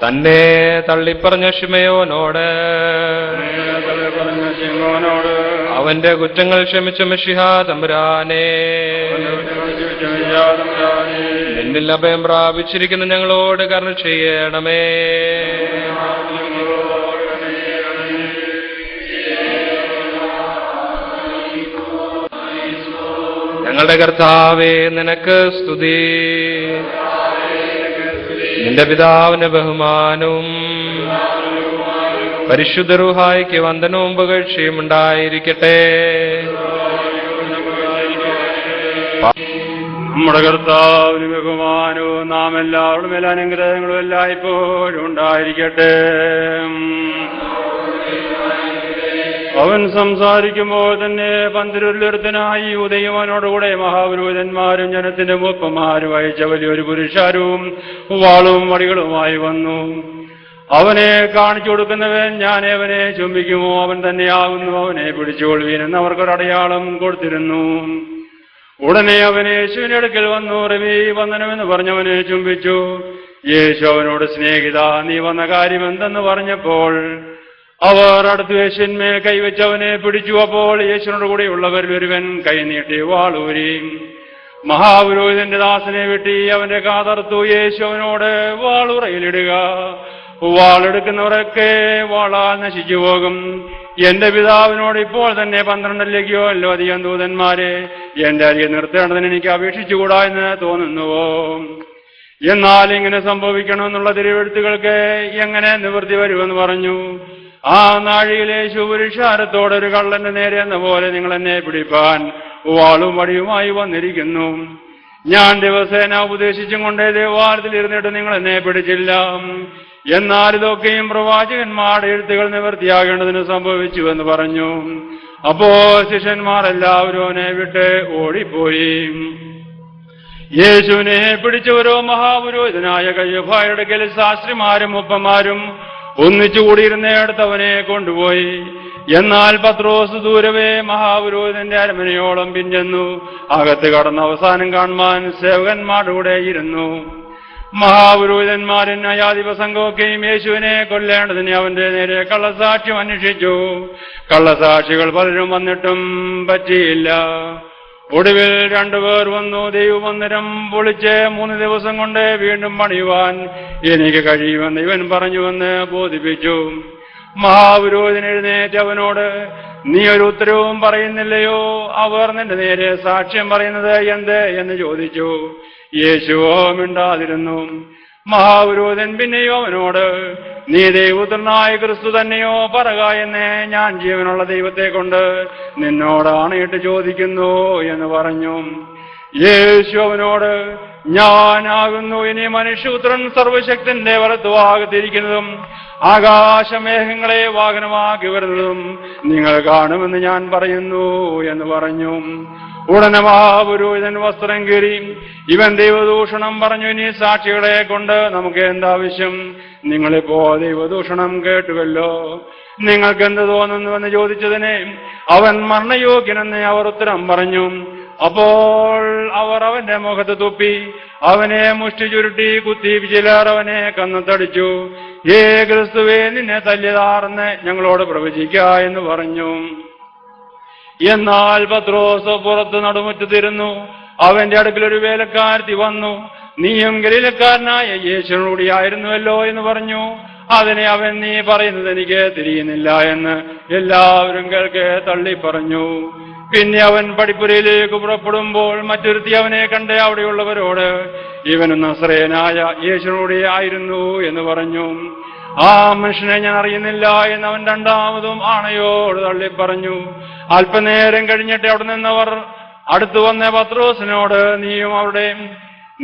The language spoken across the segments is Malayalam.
തന്നെ തള്ളിപ്പറഞ്ഞ ശിമയോനോട് അവന്റെ കുറ്റങ്ങൾ ക്ഷമിച്ച മിശിഹാ തമ്പുരാനേ, നിന്നിൽ അഭയം പ്രാപിച്ചിരിക്കുന്ന ഞങ്ങളോട് കരുണ ചെയ്യണമേ. ഞങ്ങളുടെ കർത്താവേ, നിനക്ക് സ്തുതി. നിന്റെ പിതാവിന് ബഹുമാനവും പരിശുദ്ധ റൂഹായിക്ക് വന്ദനവും പുകഴ്ചയും ഉണ്ടായിരിക്കട്ടെ. നമ്മുടെ കർത്താവിന് ബഹുമാനവും നാം എല്ലാവരുടെ മേൽ അനുഗ്രഹങ്ങളും എല്ലായ്പ്പോഴും ഉണ്ടായിരിക്കട്ടെ. അവൻ സംസാരിക്കുമ്പോൾ തന്നെ പന്തിരുല്ലൊരുത്തനായി ഉദയവനോടുകൂടെ മഹാപുരോഹിതന്മാരും ജനത്തിന്റെ മൂപ്പന്മാരും അയച്ച വലിയൊരു പുരുഷാരവും വാളും വടികളുമായി വന്നു. അവനെ കാണിച്ചു കൊടുക്കുന്നവൻ ഞാൻ അവനെ ചുംബിക്കുമോ, അവൻ തന്നെയാകുന്നു, അവനെ പിടിച്ചുകൊള്ളുവീനെന്ന് അവർക്കൊരടയാളം കൊടുത്തിരുന്നു. ഉടനെ അവൻ യേശുവിന്റെ അടുക്കൽ വന്നു. റബീ, വന്ദനമെന്ന് പറഞ്ഞവനെ ചുംബിച്ചു. യേശു അവനോട്, സ്നേഹിത, നീ വന്ന കാര്യം എന്തെന്ന് പറഞ്ഞപ്പോൾ അവർ അടുത്ത് യേശുവിന്മേൽ കൈവച്ച് അവനെ പിടിച്ചു. അപ്പോൾ യേശുവിനോട് കൂടെയുള്ളവരിൽ ഒരുവൻ കൈനീട്ടി വാളൂരി മഹാപുരോഹിതന്റെ ദാസനെ വെട്ടി അവന്റെ കാതർത്തു. യേശു അവനോട്, വാളുറയിലിടുക, വാളെടുക്കുന്നവരൊക്കെ വാളാൽ നശിച്ചു പോകും. എന്റെ പിതാവിനോട് ഇപ്പോൾ തന്നെ 12 അല്ലോ അധികം ദൂതന്മാരെ എന്റെ അരികെ നിർത്തേണ്ടതിന് എനിക്ക് അപേക്ഷിച്ചുകൂടാ എന്ന് തോന്നുന്നുവോ? എന്നാൽ ഇങ്ങനെ സംഭവിക്കണമെന്നുള്ള തിരുവെഴുത്തുകൾക്ക് എങ്ങനെ നിവൃത്തി വരുമെന്ന് പറഞ്ഞു. ആ നാഴികയിൽ യേശു പുരുഷാരത്തോട്, ഒരു കള്ളന്റെ നേരെ എന്ന പോലെ നിങ്ങൾ എന്നെ പിടിപ്പാൻ വാളും വടിയുമായി വന്നിരിക്കുന്നു. ഞാൻ ദിവസേന ഉപദേശിച്ചും കൊണ്ടേ ദേവാലയത്തിൽ ഇരുന്നിട്ട് നിങ്ങൾ എന്നെ പിടിച്ചില്ല. എന്നാൽ ഇതൊക്കെയും പ്രവാചകന്മാരുടെ എഴുത്തുകൾ നിവൃത്തിയാകേണ്ടതിന് സംഭവിച്ചുവെന്ന് പറഞ്ഞു. അപ്പോൾ ശിഷ്യന്മാർ എല്ലാവരും അവനെ വിട്ട് ഓടിപ്പോയി. യേശുവിനെ പിടിച്ചവരോ മഹാപുരോഹിതനായ കയ്യഫായുടെ അടുക്കൽ ശാസ്ത്രിമാരും മുപ്പന്മാരും ഒന്നിച്ചുകൂടിയിരുന്നേടത്ത് അവനെ കൊണ്ടുപോയി. എന്നാൽ പത്രോസ് ദൂരവേ മഹാപുരോഹിതന്റെ അരമനയോളം പിഞ്ചെന്നു. അകത്ത് കടന്ന് അവസാനം കാണുവാൻ സേവകന്മാരുടെ കൂടെ ഇരുന്നു. മഹാപുരോഹിതന്മാരും ന്യായാധിപ സംഘമൊക്കെയും യേശുവിനെ കൊല്ലേണ്ടതിന് അവന്റെ നേരെ കള്ളസാക്ഷ്യം അന്വേഷിച്ചു. കള്ളസാക്ഷികൾ പലരും വന്നിട്ടും പറ്റിയില്ല. ഒടുവിൽ 2 പേർ വന്നു. ദൈവമന്ദിരം പൊളിച്ച് 3 ദിവസം കൊണ്ട് വീണ്ടും പണിയുവാൻ എനിക്ക് കഴിയുമെന്ന് ഇവൻ പറഞ്ഞുവെന്ന് ബോധിപ്പിച്ചു. മഹാപുരോഹിതൻ എഴുന്നേറ്റ് അവനോട്, നീ ഒരു ഉത്തരവും പറയുന്നില്ലയോ? അവർ നിന്റെ നേരെ സാക്ഷ്യം പറയുന്നത് എന്ത് എന്ന് ചോദിച്ചു. യേശുവോ മിണ്ടാതിരുന്നു. മഹാപുരോഹിതൻ പിന്നെയോ അവനോട്, നീ ദൈവപുത്രനായ ക്രിസ്തു തന്നെയോ പറക എന്ന് ഞാൻ ജീവനുള്ള ദൈവത്തെ കൊണ്ട് നിന്നോട് ആണയിട്ട് ചോദിക്കുന്നു എന്ന് പറഞ്ഞു. യേശു അവനോട്, ഞാനാകുന്നു. ഇനി മനുഷ്യപുത്രൻ സർവശക്തന്റെ വലത്തുഭാഗത്തിരിക്കുന്നതും ആകാശമേഘങ്ങളെ വാഹനമാക്കി വരുന്നതും നിങ്ങൾ കാണുമെന്ന് ഞാൻ പറയുന്നു എന്ന് പറഞ്ഞു. ഉടനെ മഹാപുരോഹിതൻ വസ്ത്രം കീറി, ഇവൻ ദൈവദൂഷണം പറഞ്ഞു. ഇനി സാക്ഷികളെ കൊണ്ട് നമുക്ക് എന്താവശ്യം? നിങ്ങളിപ്പോ ദൈവദൂഷണം കേട്ടുവല്ലോ. നിങ്ങൾക്ക് എന്ത് തോന്നുന്നുവെന്ന് ചോദിച്ചതിന് അവൻ മരണയോഗ്യനെന്ന് അവർ ഉത്തരം പറഞ്ഞു. അപ്പോൾ അവർ അവന്റെ മുഖത്ത് തുപ്പി അവനെ മുഷ്ടി ചുരുട്ടി കുത്തി. ചിലർ അവനെ കന്നത്തടിച്ചു. ഏ ക്രിസ്തുവേ, നിന്നെ തല്ലിയതാർന്ന് ഞങ്ങളോട് പ്രവചിക്ക എന്ന് പറഞ്ഞു. എന്നാൽ പത്രോസ് പുറത്ത് നടുമുറ്റത്തിരുന്നു. അവന്റെ അടുക്കൽ ഒരു വേലക്കാരത്തി വന്നു. നീയും ഗലീലക്കാരനായ യേശുവിനോടിയായിരുന്നുവല്ലോ എന്ന് പറഞ്ഞു. അതിനെ അവൻ, നീ പറയുന്നത് എനിക്ക് തിരിയുന്നില്ല എന്ന് എല്ലാവരും കേൾക്കെ തള്ളി പറഞ്ഞു. പിന്നെ അവൻ പടിപ്പുരയിലേക്ക് പുറപ്പെടുമ്പോൾ മറ്റൊരുത്തി അവനെ കണ്ട് അവിടെയുള്ളവരോട്, ഇവനും നസറേയനായ യേശുവിനോടെ ആയിരുന്നു എന്ന് പറഞ്ഞു. ആ മനുഷ്യനെ ഞാൻ അറിയുന്നില്ല എന്ന് അവൻ രണ്ടാമതും ആണയോട് തള്ളി പറഞ്ഞു. അല്പനേരം കഴിഞ്ഞിട്ട് അവിടെ നിന്നവർ അടുത്തു വന്ന പത്രോസിനോട്,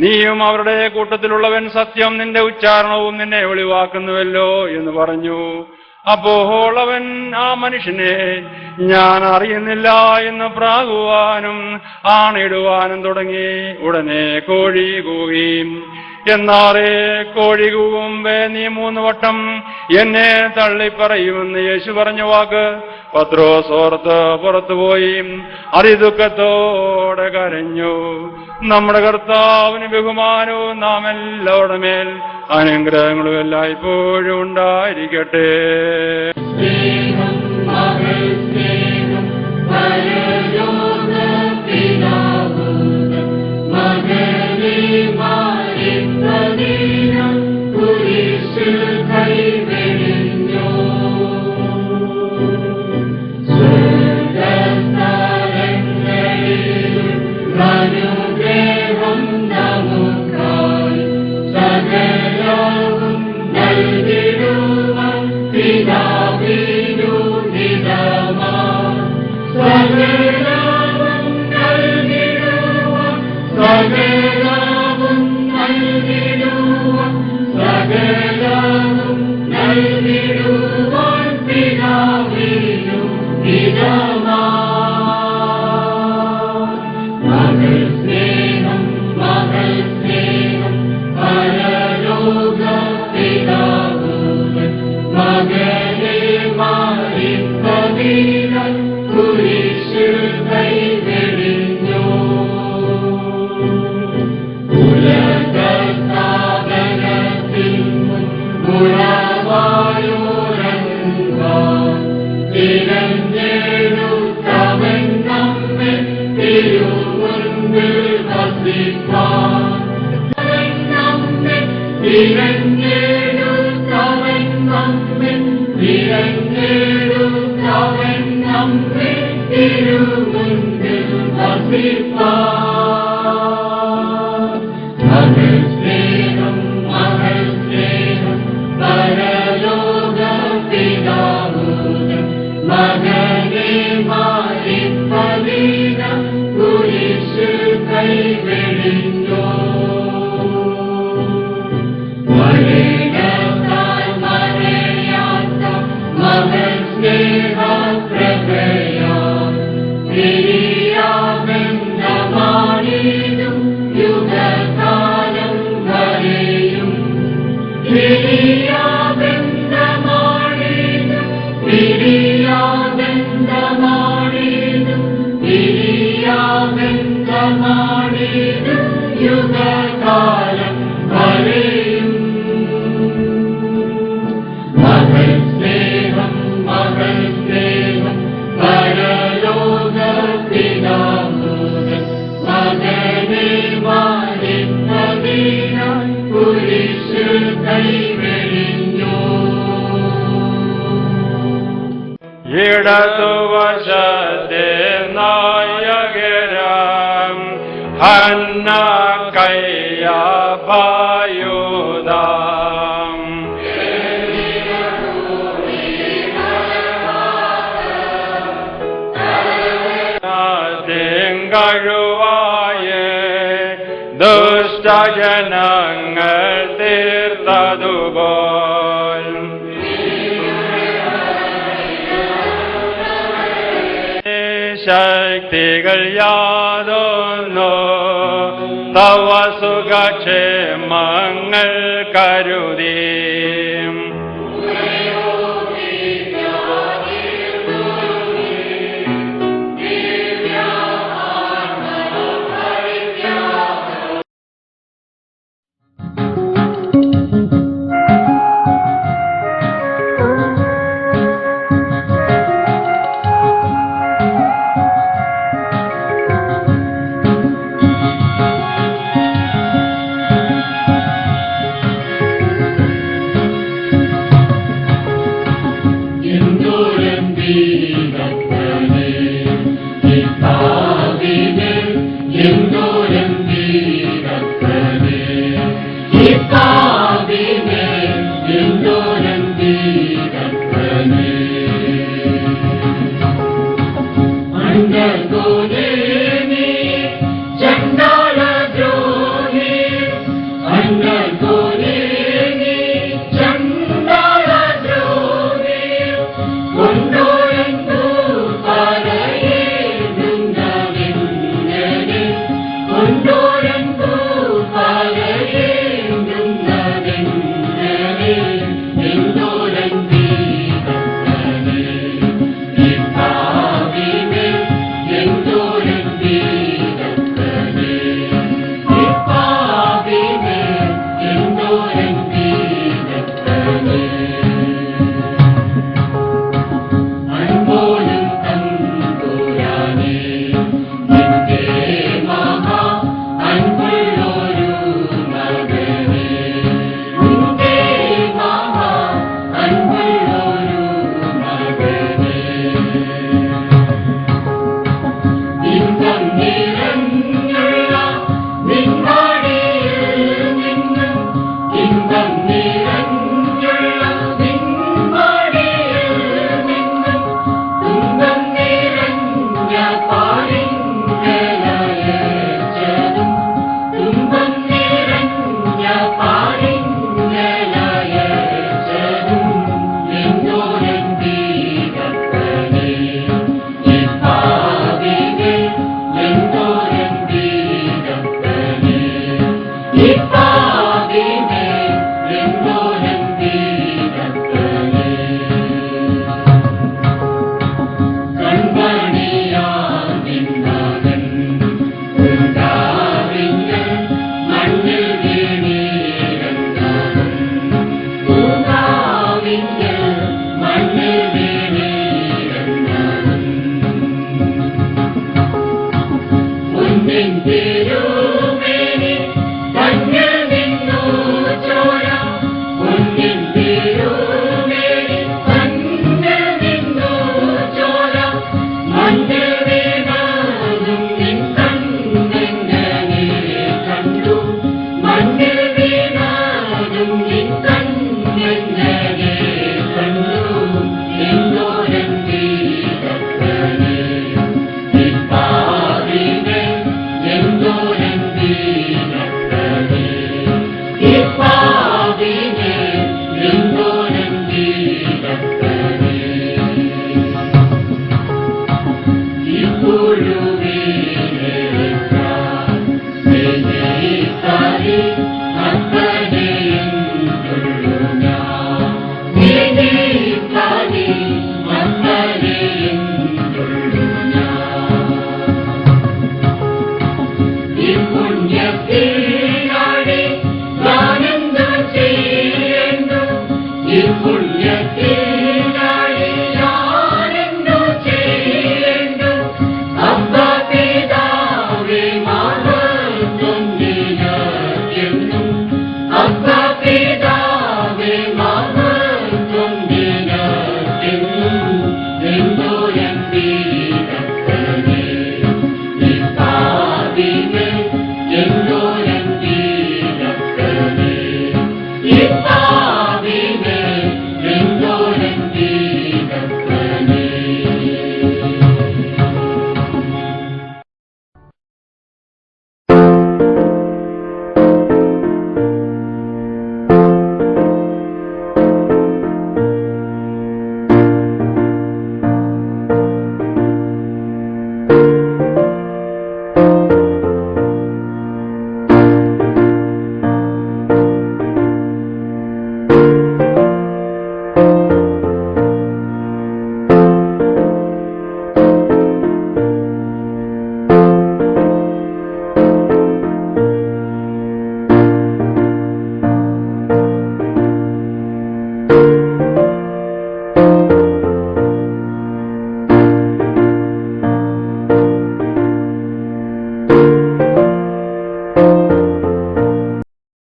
നീയും അവരുടെ കൂട്ടത്തിലുള്ളവൻ, സത്യം നിന്റെ ഉച്ചാരണവും നിന്നെ ഒളിവാക്കുന്നുവല്ലോ എന്ന് പറഞ്ഞു. അപ്പോൾ അവൻ ആ മനുഷ്യനെ ഞാൻ അറിയുന്നില്ല എന്ന് പ്രാകുവാനും ആണിടുവാനും തുടങ്ങി. ഉടനെ കോഴി കൂകി. എന്നാറേ കോഴി കൂകുമ്പേ നീ 3 വട്ടം എന്നെ തള്ളിപ്പറയുമെന്ന് യേശു പറഞ്ഞ വാക്ക് പത്രോസ് ഓർത്ത് പുറത്തുപോയി അതിദുഃഖത്തോടെ കരഞ്ഞു. നമ്മുടെ കർത്താവിന് ബഹുമാനവും നാം എല്ലാവരുടെ മേൽ അനുഗ്രഹങ്ങളും എല്ലായ്പ്പോഴും ഉണ്ടായിരിക്കട്ടെ. ഇടതുവശത്തെ നായകരം ഹന്ന കയ്യഭയുദാം തിങ്കഴുവായ ദുഷ്ടജനങ്ങൾ തീർത്തതുപോൽ ശക്തികൾ യാതൊന്നു തവ സുഖക്ഷേമങ്ങൾ കരുതി Guru